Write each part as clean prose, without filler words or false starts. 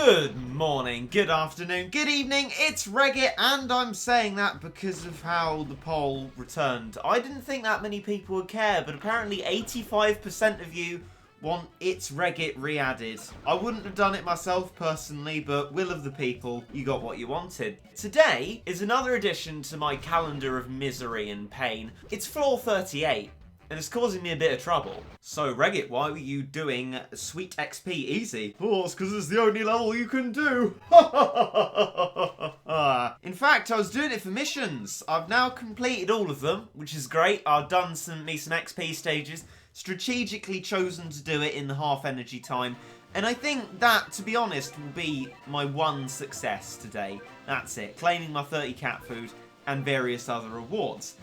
Good morning, good afternoon, good evening, it's Regit, and I'm saying that because of how the poll returned. I didn't think that many people would care, but apparently 85% of you want It's Regit re-added. I wouldn't have done it myself personally, but will of the people, you got what you wanted. Today is another addition to my calendar of misery and pain. It's floor 38. And it's causing me a bit of trouble. So, Regit, why were you doing Sweet XP easy? Oh, it's because it's the only level you can do. In fact, I was doing it for missions. I've now completed all of them, which is great. I've done some XP stages, strategically chosen to do it in the half energy time. And I think that, to be honest, will be my one success today. That's it, claiming my 30 cat food and various other rewards.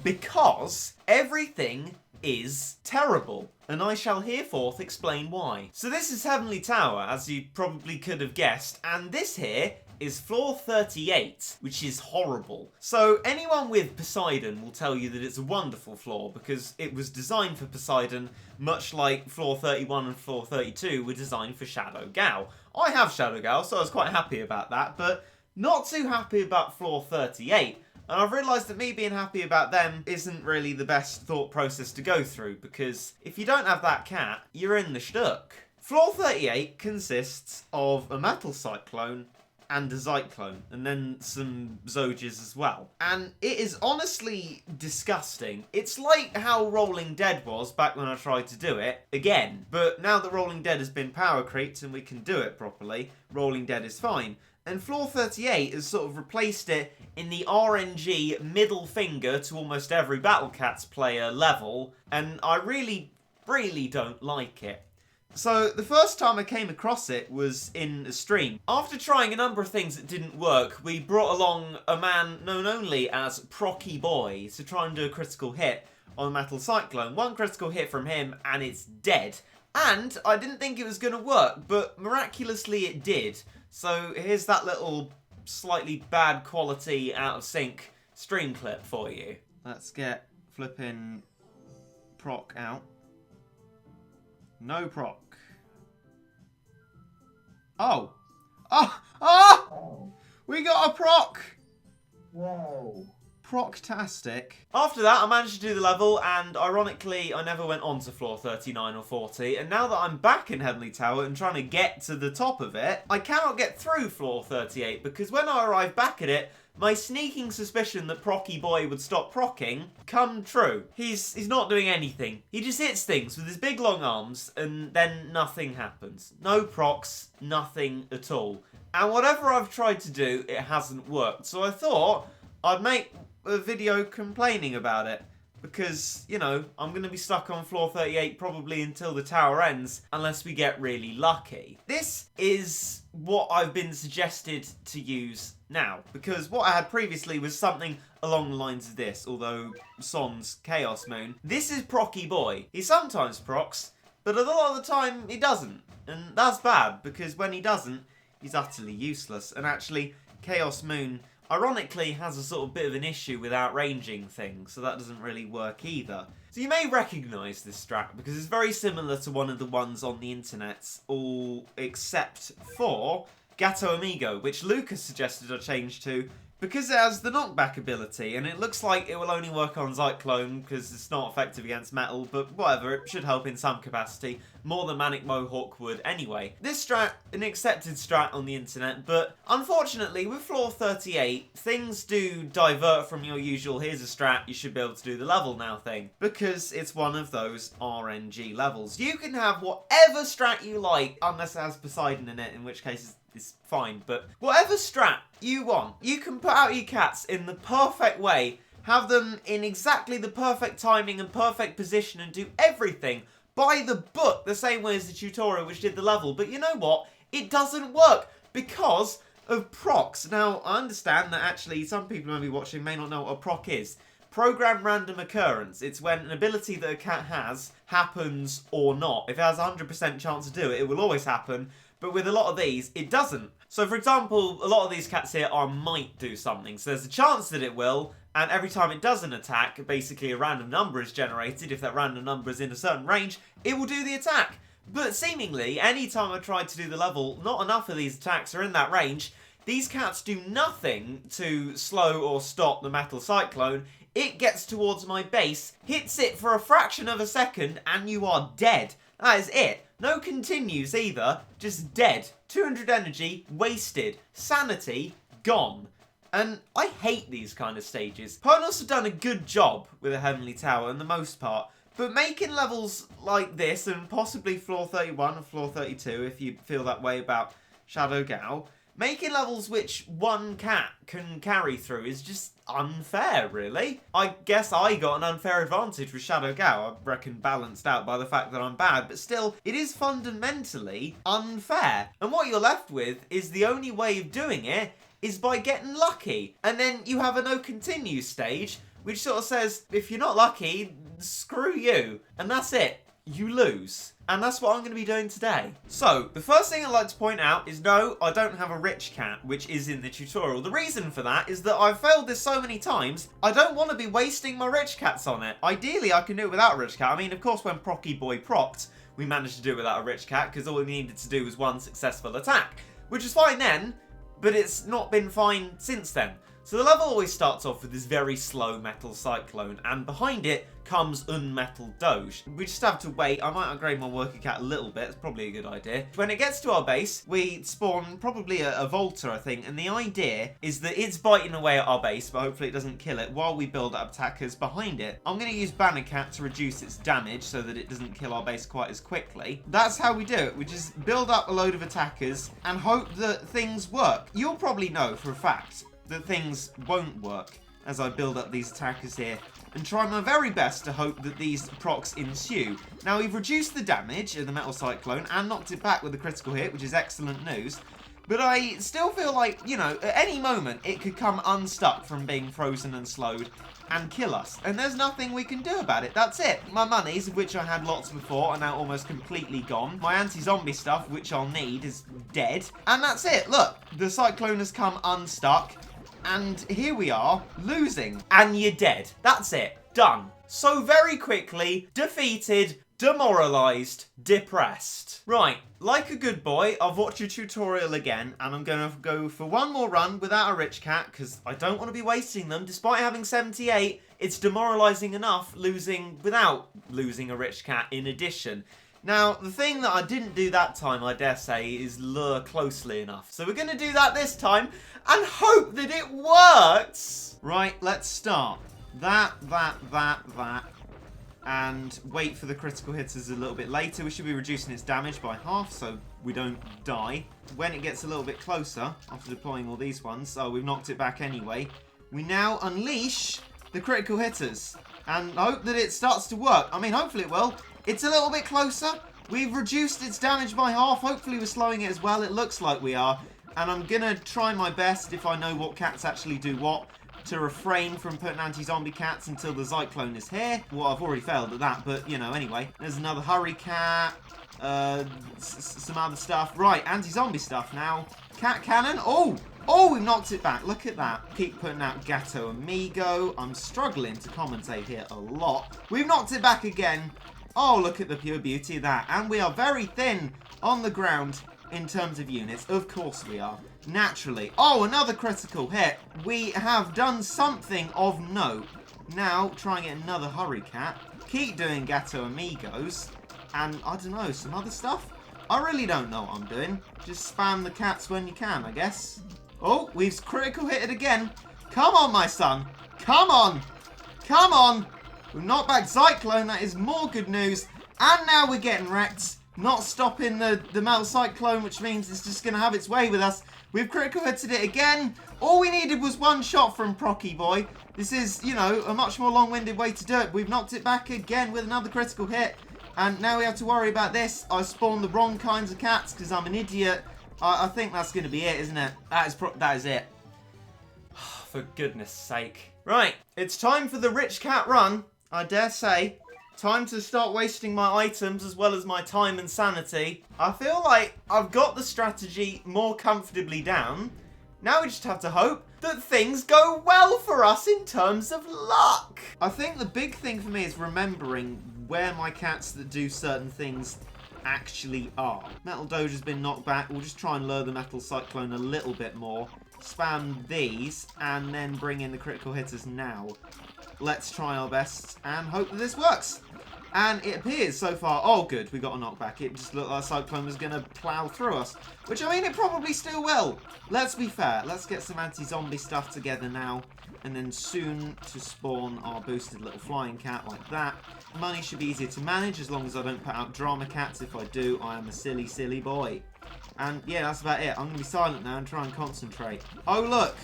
Because everything is terrible, and I shall hereforth explain why. So this is Heavenly Tower, as you probably could have guessed, and this here is floor 38, which is horrible. So anyone with Poseidon will tell you that it's a wonderful floor, because it was designed for Poseidon, much like floor 31 and floor 32 were designed for Shadow Gal. I have Shadow Gal, so I was quite happy about that, but not too happy about floor 38. And I've realised that me being happy about them isn't really the best thought process to go through, because if you don't have that cat, you're in the shtuck. Floor 38 consists of a metal cyclone and a cyclone, and then some Zoges as well. And it is honestly disgusting. It's like how Rolling Dead was back when I tried to do it, again. But now that Rolling Dead has been power creeped and we can do it properly, Rolling Dead is fine. And floor 38 has sort of replaced it in the RNG middle finger to almost every Battle Cats player level, and I really, really don't like it. So the first time I came across it was in a stream. After trying a number of things that didn't work, we brought along a man known only as Procky Boy to try and do a critical hit on the Metal Cyclone. One critical hit from him and it's dead. And I didn't think it was going to work, but miraculously it did. So here's that little slightly bad quality out of sync stream clip for you. Let's get flipping proc out. No proc. Oh! Oh! Oh! We got a proc! Whoa. Proctastic. After that, I managed to do the level, and ironically, I never went on to floor 39 or 40, and now that I'm back in Heavenly Tower and trying to get to the top of it, I cannot get through floor 38, because when I arrive back at it, my sneaking suspicion that Procky Boy would stop procking come true. He's not doing anything. He just hits things with his big long arms, and then nothing happens. No procs, nothing at all. And whatever I've tried to do, it hasn't worked. So I thought I'd make a video complaining about it, because, you know, I'm going to be stuck on floor 38 probably until the tower ends, unless we get really lucky. This is what I've been suggested to use now, because what I had previously was something along the lines of this, although sans Chaos Moon. This is Procky Boy. He sometimes procs, but a lot of the time he doesn't, and that's bad, because when he doesn't, he's utterly useless, and actually, Chaos Moon ironically has a sort of bit of an issue with outranging things, so that doesn't really work either. So you may recognise this strat, because it's very similar to one of the ones on the internet, all except for Gato Amigo, which Lucas suggested I change to, because it has the knockback ability, and it looks like it will only work on Cyclone, because it's not effective against metal, but whatever, it should help in some capacity, more than Manic Mohawk would anyway. This strat, an accepted strat on the internet, but unfortunately with floor 38, things do divert from your usual here's a strat, you should be able to do the level now thing, because it's one of those RNG levels. You can have whatever strat you like, unless it has Poseidon in it, in which case it's fine, but whatever strat you want, you can put out your cats in the perfect way, have them in exactly the perfect timing and perfect position and do everything by the book, the same way as the tutorial which did the level, but you know what? It doesn't work because of procs. Now, I understand that actually some people who may be watching may not know what a proc is. Program random occurrence. It's when an ability that a cat has happens or not. If it has a 100% chance to do it, it will always happen. But with a lot of these, it doesn't. So for example, a lot of these cats here might do something. So there's a chance that it will, and every time it does an attack, basically a random number is generated. If that random number is in a certain range, it will do the attack. But seemingly, anytime I tried to do the level, not enough of these attacks are in that range. These cats do nothing to slow or stop the metal cyclone. It gets towards my base, hits it for a fraction of a second, and you are dead. That is it. No continues either, just dead. 200 energy, wasted. Sanity, gone. And I hate these kind of stages. Opponents have done a good job with a Heavenly Tower in the most part, but making levels like this, and possibly floor 31 or floor 32 if you feel that way about Shadow Gao, making levels which one cat can carry through is just unfair, really. I guess I got an unfair advantage with Shadow Gao. I reckon balanced out by the fact that I'm bad, but still, it is fundamentally unfair. And what you're left with is the only way of doing it is by getting lucky. And then you have a no continue stage, which sort of says, if you're not lucky, screw you. And that's it. You lose. And that's what I'm going to be doing today. So, the first thing I'd like to point out is no, I don't have a rich cat, which is in the tutorial. The reason for that is that I've failed this so many times, I don't want to be wasting my rich cats on it. Ideally, I can do it without a rich cat. I mean, of course, when Procky Boy procced, we managed to do it without a rich cat, because all we needed to do was one successful attack, which was fine then, but it's not been fine since then. So the level always starts off with this very slow metal cyclone, and behind it comes Unmetal Doge. We just have to wait. I might upgrade my worker cat a little bit. It's probably a good idea. When it gets to our base, we spawn probably a Volta, I think, and the idea is that it's biting away at our base, but hopefully it doesn't kill it while we build up attackers behind it. I'm going to use Banner Cat to reduce its damage so that it doesn't kill our base quite as quickly. That's how we do it. We just build up a load of attackers and hope that things work. You'll probably know for a fact that things won't work as I build up these attackers here and try my very best to hope that these procs ensue. Now, we've reduced the damage of the Metal Cyclone and knocked it back with a critical hit, which is excellent news. But I still feel like, you know, at any moment it could come unstuck from being frozen and slowed and kill us. And there's nothing we can do about it. That's it. My monies, of which I had lots before, are now almost completely gone. My anti-zombie stuff, which I'll need, is dead. And that's it. Look, the Cyclone has come unstuck. And here we are, losing. And you're dead. That's it. Done. So very quickly, defeated, demoralised, depressed. Right, like a good boy, I've watched your tutorial again, and I'm going to go for one more run without a rich cat, because I don't want to be wasting them. Despite having 78, it's demoralising enough losing without losing a rich cat in addition. Now, the thing that I didn't do that time, I dare say, is lure closely enough. So we're going to do that this time and hope that it works. Right, let's start. That. And wait for the critical hitters a little bit later. We should be reducing its damage by half so we don't die. When it gets a little bit closer, after deploying all these ones, we've knocked it back anyway, we now unleash the critical hitters. And hope that it starts to work. I mean, hopefully it will. It's a little bit closer. We've reduced its damage by half. Hopefully we're slowing it as well. It looks like we are. And I'm going to try my best, if I know what cats actually do what, to refrain from putting anti-zombie cats until the Cyclone is here. Well, I've already failed at that, but, you know, anyway. There's another Hurry Cat. Some other stuff. Right, anti-zombie stuff now. Cat Cannon. Oh, we've knocked it back. Look at that. Keep putting out Gato Amigo. I'm struggling to commentate here a lot. We've knocked it back again. Oh, look at the pure beauty of that. And we are very thin on the ground in terms of units. Of course we are. Naturally. Oh, another critical hit. We have done something of note. Now, try and get another Hurry Cat. Keep doing Gato Amigos. And, I don't know, some other stuff? I really don't know what I'm doing. Just spam the cats when you can, I guess. Oh, we've critical hit it again. Come on, my son. Come on. Come on. We've knocked back Cyclone. That is more good news. And now we're getting wrecked. Not stopping the Metal Cyclone, which means it's just going to have its way with us. We've critical hitted it again. All we needed was one shot from Procky Boy. This is, you know, a much more long-winded way to do it. We've knocked it back again with another critical hit. And now we have to worry about this. I spawned the wrong kinds of cats because I'm an idiot. I think that's going to be it, isn't it? That is it. For goodness sake. Right, it's time for the rich cat run, I dare say. Time to start wasting my items as well as my time and sanity. I feel like I've got the strategy more comfortably down. Now we just have to hope that things go well for us in terms of luck. I think the big thing for me is remembering where my cats that do certain things actually are. Metal Doja's been knocked back. We'll just try and lure the Metal Cyclone a little bit more. Spam these, and then bring in the critical hitters now. Let's try our best and hope that this works. And it appears so far, oh good, we got a knockback. It just looked like Cyclone was going to plough through us. Which, I mean, it probably still will. Let's be fair. Let's get some anti-zombie stuff together now. And then soon to spawn our boosted little flying cat like that. Money should be easier to manage as long as I don't put out drama cats. If I do, I am a silly, silly boy. And yeah, that's about it. I'm going to be silent now and try and concentrate. Oh look,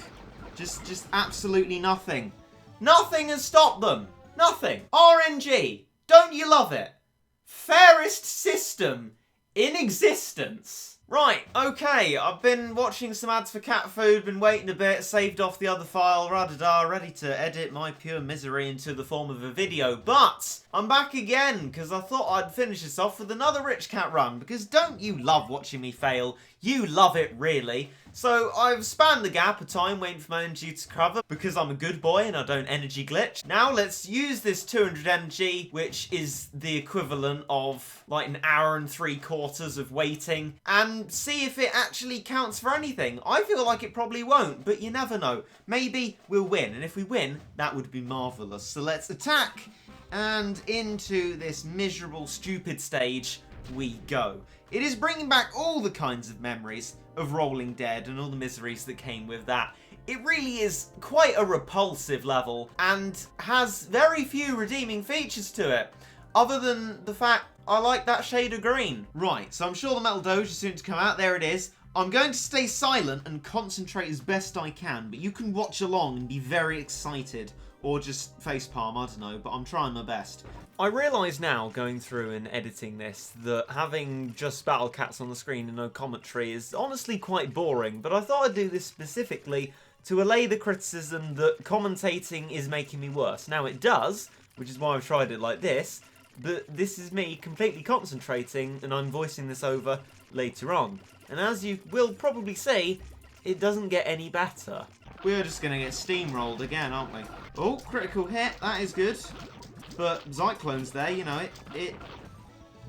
just absolutely nothing. Nothing has stopped them. Nothing. RNG. Don't you love it? Fairest system in existence. Right, okay, I've been watching some ads for cat food, been waiting a bit, saved off the other file, rah-da-da, ready to edit my pure misery into the form of a video. But I'm back again, because I thought I'd finish this off with another Rich Cat run, because don't you love watching me fail? You love it, really. So I've spanned the gap of time waiting for my energy to recover because I'm a good boy and I don't energy glitch. Now let's use this 200 energy, which is the equivalent of like an hour and 3/4 of waiting, and see if it actually counts for anything. I feel like it probably won't, but you never know. Maybe we'll win, and if we win, that would be marvellous. So let's attack, and into this miserable, stupid stage we go. It is bringing back all the kinds of memories of Rolling Dead and all the miseries that came with that. It really is quite a repulsive level and has very few redeeming features to it, other than the fact I like that shade of green. Right, so I'm sure the Metal Doge is soon to come out. There it is. I'm going to stay silent and concentrate as best I can, but you can watch along and be very excited. Or just facepalm, I don't know, but I'm trying my best. I realise now, going through and editing this, that having just battle cats on the screen and no commentary is honestly quite boring, but I thought I'd do this specifically to allay the criticism that commentating is making me worse. Now it does, which is why I've tried it like this, but this is me completely concentrating and I'm voicing this over later on. And as you will probably see, it doesn't get any better. We're just going to get steamrolled again, aren't we? Oh, critical hit. That is good. But Cyclone's there, you know, it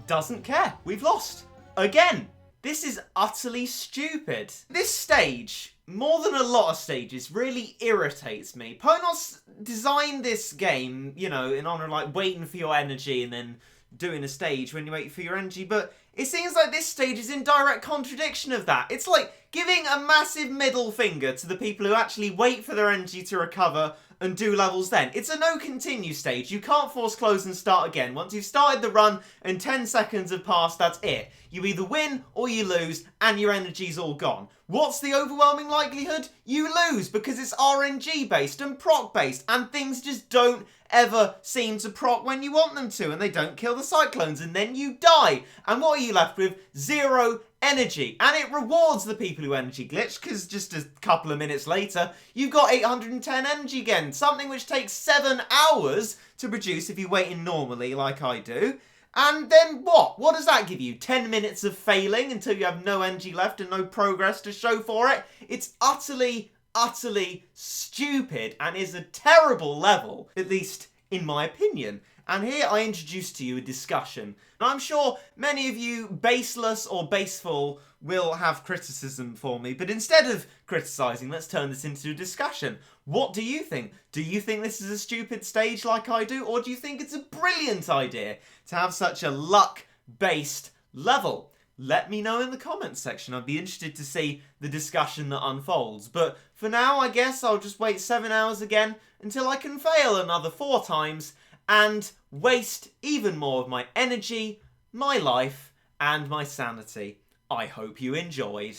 doesn't care. We've lost. Again. This is utterly stupid. This stage, more than a lot of stages, really irritates me. Ponos designed this game, you know, in honor of like waiting for your energy and then doing a stage when you wait for your energy, but it seems like this stage is in direct contradiction of that. It's like giving a massive middle finger to the people who actually wait for their energy to recover and do levels then. It's a no continue stage. You can't force close and start again. Once you've started the run and 10 seconds have passed, that's it. You either win or you lose and your energy's all gone. What's the overwhelming likelihood? You lose because it's RNG based and proc based and things just don't ever seem to proc when you want them to, and they don't kill the cyclones, and then you die. And what are you left with? 0 energy. And it rewards the people who energy glitch, because just a couple of minutes later, you've got 810 energy again, something which takes 7 hours to produce if you wait in normally like I do. And then what? What does that give you? 10 minutes of failing until you have no energy left and no progress to show for it? It's utterly stupid and is a terrible level, at least in my opinion. And here I introduce to you a discussion. And I'm sure many of you, baseless or baseful, will have criticism for me, but instead of criticising, let's turn this into a discussion. What do you think? Do you think this is a stupid stage like I do, or do you think it's a brilliant idea to have such a luck-based level? Let me know in the comments section. I'd be interested to see the discussion that unfolds. But for now, I guess I'll just wait 7 hours again until I can fail another 4 times and waste even more of my energy, my life, and my sanity. I hope you enjoyed.